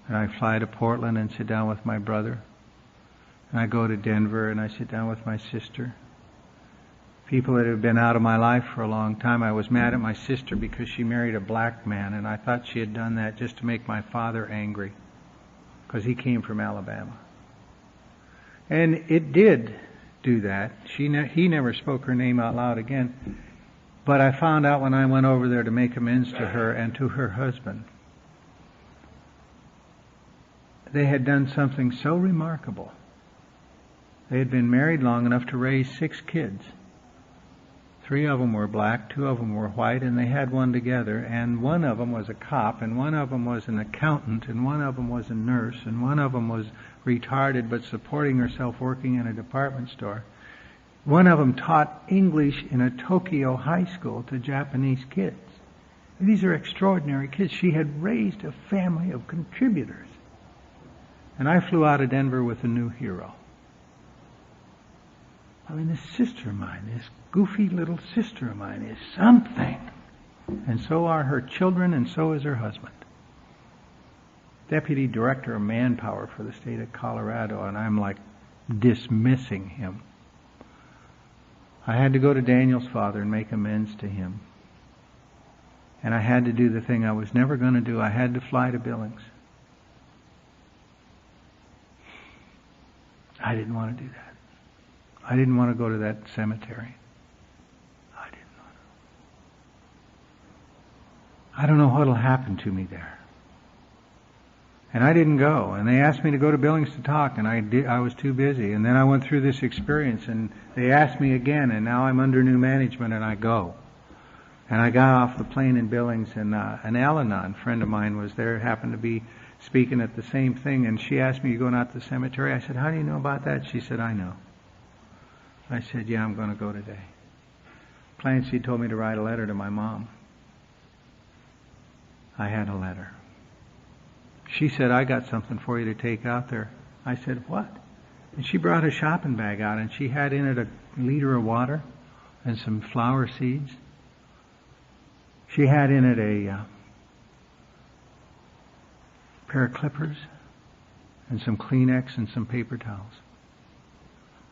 and I fly to Portland and sit down with my brother, and I go to Denver and I sit down with my sister. People that have been out of my life for a long time. I was mad at my sister because she married a black man, and I thought she had done that just to make my father angry, because he came from Alabama. And it did do that. He never spoke her name out loud again. But I found out when I went over there to make amends to her and to her husband, they had done something so remarkable. They had been married long enough to raise 6 kids. 3 of them were black, 2 of them were white, and they had one together. And one of them was a cop, and one of them was an accountant, and one of them was a nurse, and one of them was retarded but supporting herself working in a department store. One of them taught English in a Tokyo high school to Japanese kids. These are extraordinary kids. She had raised a family of contributors. And I flew out of Denver with a new hero. I mean, this sister of mine, this goofy little sister of mine is something. And so are her children, and so is her husband. Deputy Director of Manpower for the state of Colorado, and I'm like dismissing him. I had to go to Daniel's father and make amends to him. And I had to do the thing I was never going to do. I had to fly to Billings. I didn't want to do that. I didn't want to go to that cemetery. I didn't want to. I don't know what will happen to me there. And I didn't go. And they asked me to go to Billings to talk, and I was too busy. And then I went through this experience, and they asked me again, and now I'm under new management, and I go. And I got off the plane in Billings, and an Al-Anon friend of mine was there, happened to be speaking at the same thing, and she asked me, "You going out to the cemetery?" I said, "How do you know about that?" She said, "I know." I said, "Yeah, I'm going to go today." Clancy told me to write a letter to my mom. I had a letter. She said, "I got something for you to take out there." I said, "What?" And she brought a shopping bag out, and she had in it a liter of water and some flower seeds. She had in it a pair of clippers and some Kleenex and some paper towels.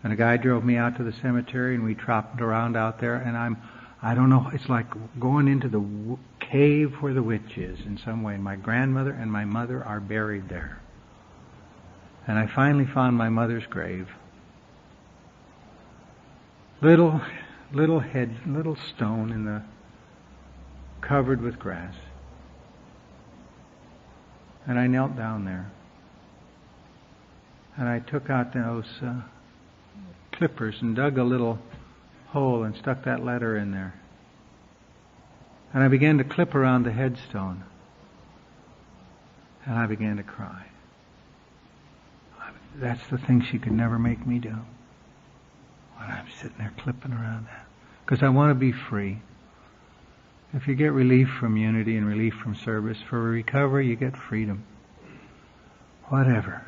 And a guy drove me out to the cemetery, and we tropped around out there, and I don't know, it's like going into the cave where the witch is in some way. My grandmother and my mother are buried there. And I finally found my mother's grave. Little stone in the, covered with grass. And I knelt down there. And I took out those clippers and dug a little hole and stuck that letter in there. And I began to clip around the headstone. And I began to cry. That's the thing she could never make me do. When I'm sitting there clipping around that. Because I want to be free. If you get relief from unity and relief from service, for recovery you get freedom. Whatever.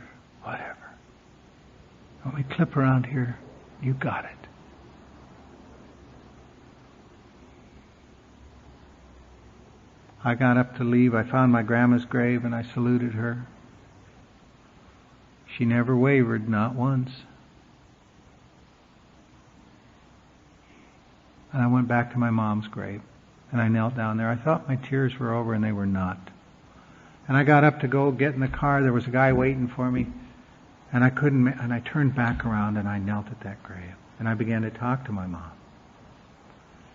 When we clip around here, you got it. I got up to leave. I found my grandma's grave and I saluted her. She never wavered, not once. And I went back to my mom's grave and I knelt down there. I thought my tears were over and they were not. And I got up to go get in the car. There was a guy waiting for me. And I couldn't, and I turned back around and I knelt at that grave. And I began to talk to my mom.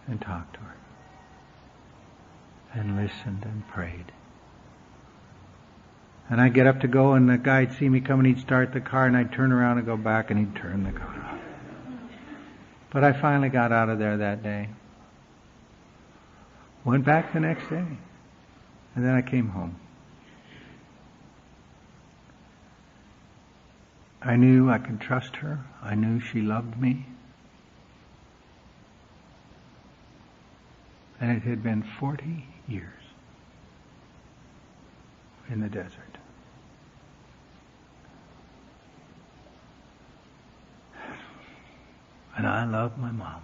And talked to her. And listened and prayed. And I'd get up to go and the guy'd see me coming, he'd start the car and I'd turn around and go back and he'd turn the car off. But I finally got out of there that day. Went back the next day. And then I came home. I knew I could trust her. I knew she loved me. And it had been 40 years in the desert. And I love my mom.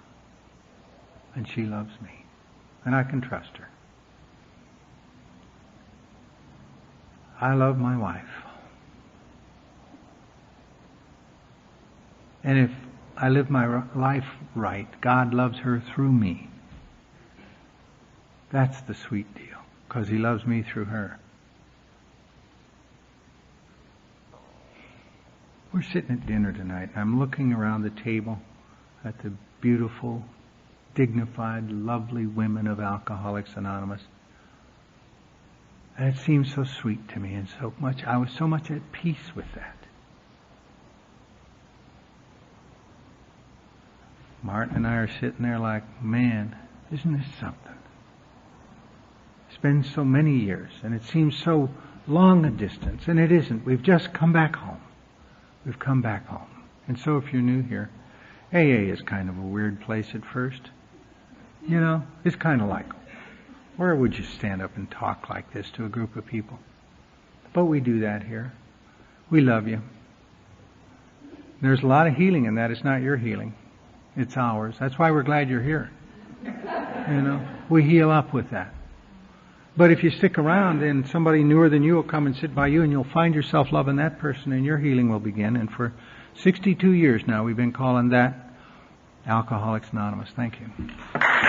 And she loves me. And I can trust her. I love my wife. And if I live my life right, God loves her through me. That's the sweet deal, because He loves me through her. We're sitting at dinner tonight, and I'm looking around the table at the beautiful, dignified, lovely women of Alcoholics Anonymous. And it seems so sweet to me, and so much, I was so much at peace with that. Martin and I are sitting there like, man, isn't this something? It's been so many years, and it seems so long a distance, and it isn't. We've just come back home. We've come back home. And so if you're new here, AA is kind of a weird place at first. You know, it's kind of like, where would you stand up and talk like this to a group of people? But we do that here. We love you. There's a lot of healing in that. It's not your healing. It's ours. That's why we're glad you're here. You know, we heal up with that. But if you stick around, then somebody newer than you will come and sit by you, and you'll find yourself loving that person, and your healing will begin. And for 62 years now, we've been calling that Alcoholics Anonymous. Thank you.